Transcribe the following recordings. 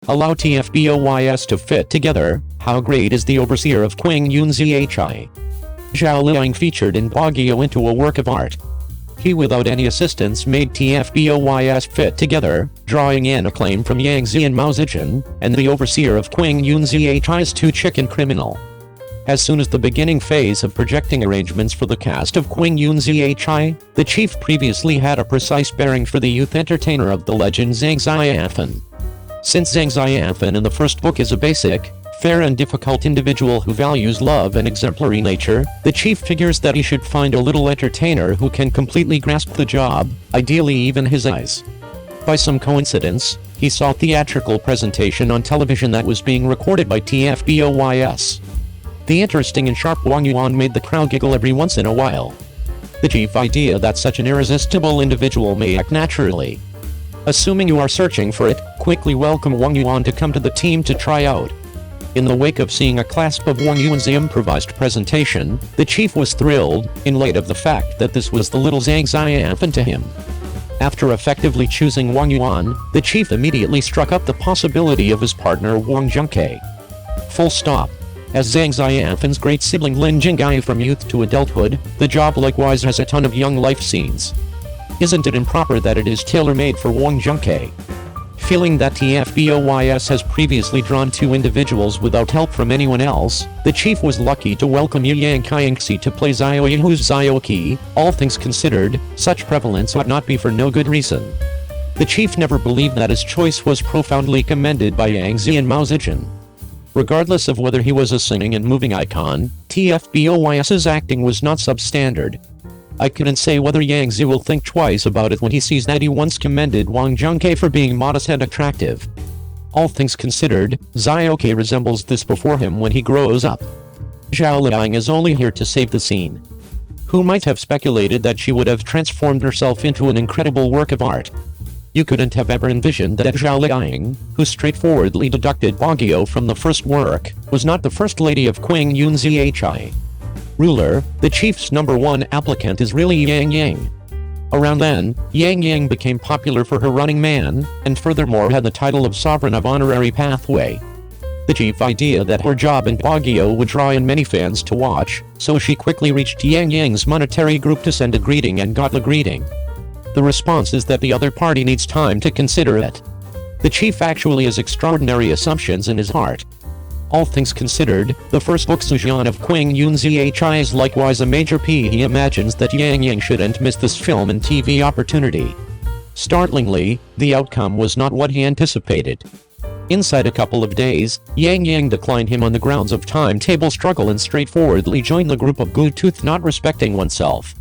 Allow TFBOYS to fit together. How great is the overseer of Qing Yun Zhi? Zhao Liying featured in Baguio into a work of art. He without any assistance made TFBOYS fit together, drawing in acclaim from Yang Zi and Mao Zedong, and the overseer of Qing Yun Zhi's Two Chicken Criminal. As soon as the beginning phase of projecting arrangements for the cast of Qing Yun Zhi, the chief previously had a precise bearing for the youth entertainer of the legend Zhang Xianfan. Since Zhang Xianfan in the first book is a basic, fair and difficult individual who values love and exemplary nature, the chief figures that he should find a little entertainer who can completely grasp the job, ideally even his eyes. By some coincidence, he saw theatrical presentation on television that was being recorded by TFBOYS. The interesting and sharp Wang Yuan made the crowd giggle every once in a while. The chief idea that such an irresistible individual may act naturally. Assuming you are searching for it, quickly welcome Wang Yuan to come to the team to try out. In the wake of seeing a clasp of Wang Yuan's improvised presentation, the chief was thrilled, in light of the fact that this was the little Zhang Xianfan to him. After effectively choosing Wang Yuan, the chief immediately struck up the possibility of his partner Wang Junke. Full stop. As Zhang Xianfan's great sibling Lin Jinggai from youth to adulthood, the job likewise has a ton of young life scenes. Isn't it improper that it is tailor-made for Wang Junke? Feeling that TFBOYS has previously drawn two individuals without help from anyone else, the chief was lucky to welcome Yang Kaiengxi to play Zhao Yinghu's Zhao Qi. All things considered, such prevalence ought not be for no good reason. The chief never believed that his choice was profoundly commended by Yang Zi and Mao Zedong. Regardless of whether he was a singing and moving icon, TFBOYS's acting was not substandard. I couldn't say whether Yang Zi will think twice about it when he sees that he once commended Wang Junke for being modest and attractive. All things considered, Zhao Qi resembles this before him when he grows up. Zhao Liying is only here to save the scene. Who might have speculated that she would have transformed herself into an incredible work of art? You couldn't have ever envisioned that Zhao Liying, who straightforwardly deducted Baguio from the first work, was not the first lady of Qing Yun Zhi. Ruler, the chief's #1 applicant is really Yang Yang. Around then, Yang Yang became popular for her running man, and furthermore had the title of Sovereign of Honorary Pathway. The chief idea that her job in Baguio would draw in many fans to watch, so she quickly reached Yang Yang's monetary group to send a greeting and got the greeting. The response is that the other party needs time to consider it. The chief actually has extraordinary assumptions in his heart. All things considered, the first book Sujian of Qing Yun Zhi is likewise a major P. He imagines that Yang Yang shouldn't miss this film and TV opportunity. Startlingly, the outcome was not what he anticipated. Inside a couple of days, Yang Yang declined him on the grounds of timetable struggle and straightforwardly joined the group of good-tooth not respecting oneself.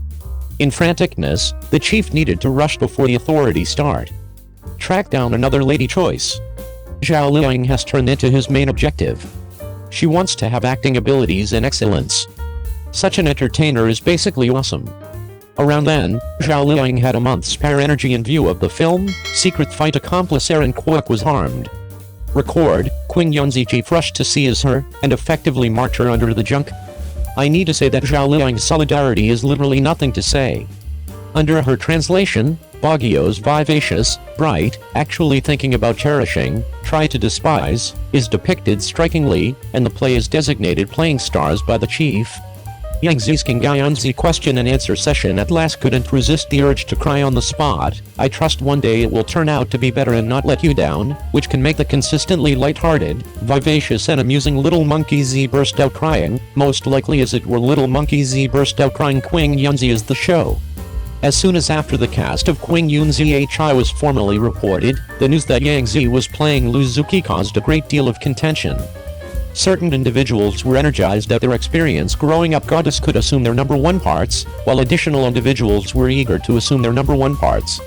In franticness, the chief needed to rush before the authorities start. Track down another lady choice. Zhao Liying has turned into his main objective. She wants to have acting abilities and excellence. Such an entertainer is basically awesome. Around then, Zhao Liying had a month's spare energy in view of the film. Secret fight accomplice Aaron Kwok was harmed. Record, Qing Yunzi chief rushed to seize her, and effectively marked her under the junk. I need to say that Zhao Liying's solidarity is literally nothing to say. Under her translation, Baguio's vivacious, bright, actually thinking about cherishing, try to despise, is depicted strikingly, and the play is designated playing stars by the chief. Yang Zi's Kingayanzi question and answer session at last couldn't resist the urge to cry on the spot. I trust one day it will turn out to be better and not let you down, which can make the consistently light-hearted, vivacious and amusing Little Monkey Z burst out crying, most likely as it were Little Monkey Z burst out crying Qing Yunzi is the show. As soon as after the cast of Qing Yun Zhi was formally reported, the news that Yang Zi was playing Lu Zuki caused a great deal of contention. Certain individuals were energized that their experience growing up goddess could assume their #1 parts, while additional individuals were eager to assume their #1 parts.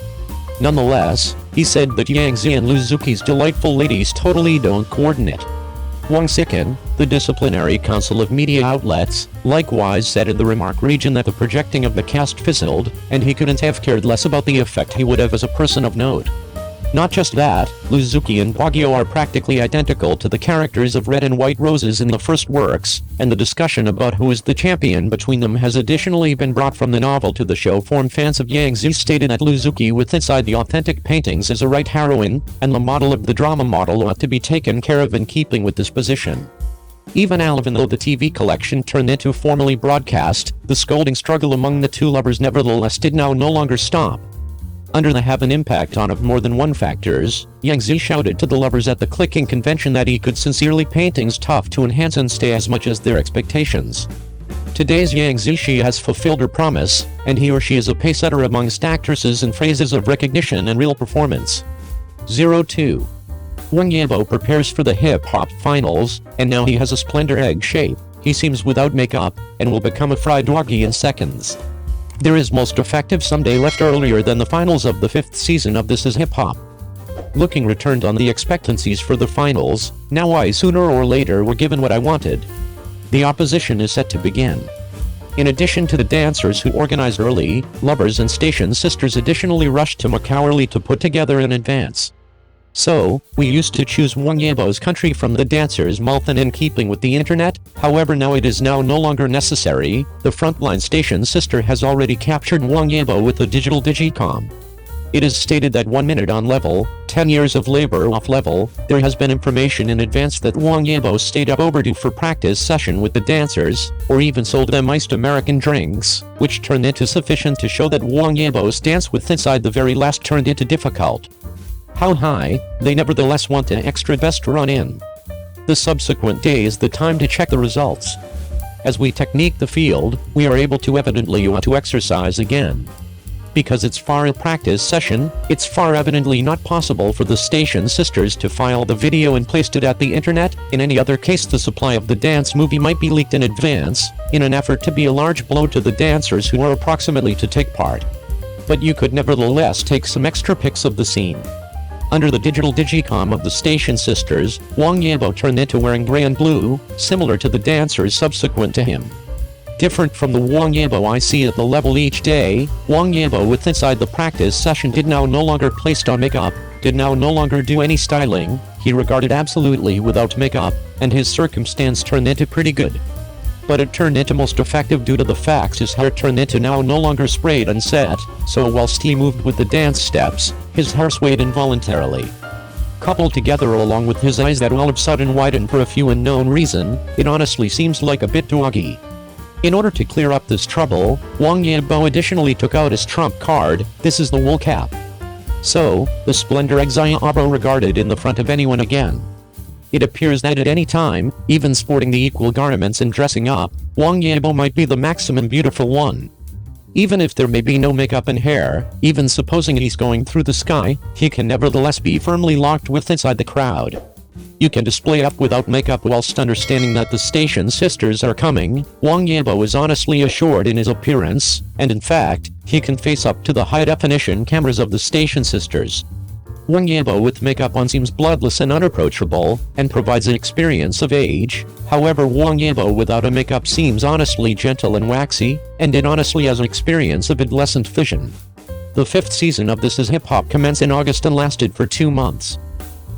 Nonetheless, he said that Yang Zi and Lu Zuki's delightful ladies totally don't coordinate. Wang Sikan, the disciplinary council of media outlets, likewise said in the remark region that the projecting of the cast fizzled, and he couldn't have cared less about the effect he would have as a person of note. Not just that, Luzuki and Baguio are practically identical to the characters of Red and White Roses in the first works, and the discussion about who is the champion between them has additionally been brought from the novel to the show form. Fans of Yang Zi stated that Luzuki with inside the authentic paintings is a right heroine, and the model of the drama model ought to be taken care of in keeping with this position. Even though the TV collection turned into formally broadcast, the scolding struggle among the two lovers nevertheless did now no longer stop. Under the have an impact on of more than one factors, Yang Zi shouted to the lovers at the clicking convention that he could sincerely paintings tough to enhance and stay as much as their expectations. Today's Yang Zi, she has fulfilled her promise, and he or she is a pacesetter amongst actresses in phrases of recognition and real performance. 02. Wang Yibo prepares for the hip-hop finals, and now he has a splendid egg shape. He seems without makeup, and will become a fried doggy in seconds. There is most effective someday left earlier than the finals of the 5th season of This Is Hip Hop. Looking returned on the expectancies for the finals, now I sooner or later were given what I wanted. The opposition is set to begin. In addition to the dancers who organized early, lovers and station sisters additionally rushed to Macau early to put together in advance. So, we used to choose Wang Yibo's country from the dancer's mouth, and in keeping with the internet, however now it is no longer necessary. The frontline station sister has already captured Wang Yibo with the digital digicom. It is stated that 1 minute on level, 10 years of labor off level. There has been information in advance that Wang Yibo stayed up overdue for practice session with the dancers, or even sold them iced American drinks, which turned into sufficient to show that Wang Yibo's dance with inside the very last turned into difficult. How high, they nevertheless want an extra best run in. The subsequent day is the time to check the results. As we technique the field, we are able to evidently want to exercise again. Because it's far a practice session, it's far evidently not possible for the station sisters to file the video and placed it at the internet. In any other case, the supply of the dance movie might be leaked in advance, in an effort to be a large blow to the dancers who are approximately to take part. But you could nevertheless take some extra pics of the scene. Under the digital digicom of the station sisters, Wang Yibo turned into wearing gray and blue, similar to the dancers subsequent to him. Different from the Wang Yibo I see at the level each day, Wang Yibo with inside the practice session did now no longer placed on makeup, did now no longer do any styling. He regarded absolutely without makeup, and his circumstance turned into pretty good. But it turned into most effective due to the fact his hair turned into now no longer sprayed and set, so whilst he moved with the dance steps, his hair swayed involuntarily. Coupled together along with his eyes that all of a sudden widened for a few unknown reason, it honestly seems like a bit doggy. In order to clear up this trouble, Wang Yibo additionally took out his trump card. This is the wool cap. So, the splendor Xiaobo regarded in the front of anyone again. It appears that at any time, even sporting the equal garments and dressing up, Wang Yibo might be the maximum beautiful one. Even if there may be no makeup and hair, even supposing he's going through the sky, he can nevertheless be firmly locked with inside the crowd. You can display up without makeup whilst understanding that the station sisters are coming. Wang Yibo is honestly assured in his appearance, and in fact, he can face up to the high-definition cameras of the station sisters. Wang Yibo with makeup on seems bloodless and unapproachable, and provides an experience of age. However, Wang Yibo without a makeup seems honestly gentle and waxy, and it honestly has an experience of adolescent vision. The 5th season of This Is Hip Hop commenced in August and lasted for 2 months.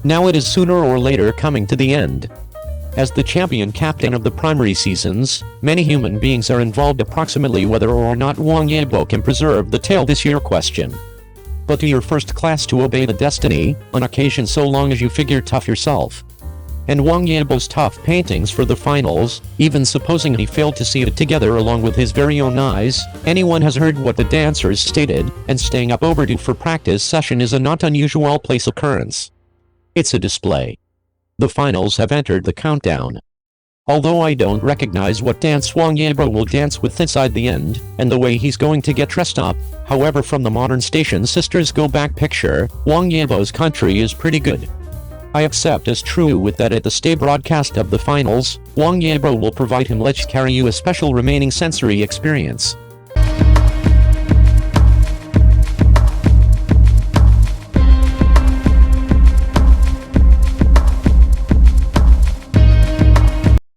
Now it is sooner or later coming to the end. As the champion captain of the primary seasons, many human beings are involved approximately whether or not Wang Yibo can preserve the tail this year question. But to your first class to obey the destiny, on occasion so long as you figure tough yourself. And Wang Yibo's tough paintings for the finals, even supposing he failed to see it together along with his very own eyes, anyone has heard what the dancers stated, and staying up overdue for practice session is a not unusual place occurrence. It's a display. The finals have entered the countdown. Although I don't recognize what dance Wang Yibo will dance with inside the end, and the way he's going to get dressed up, however from the modern station sisters go back picture, Wang Yibo's country is pretty good. I accept as true with that at the stay broadcast of the finals, Wang Yibo will provide him let's carry you a special remaining sensory experience.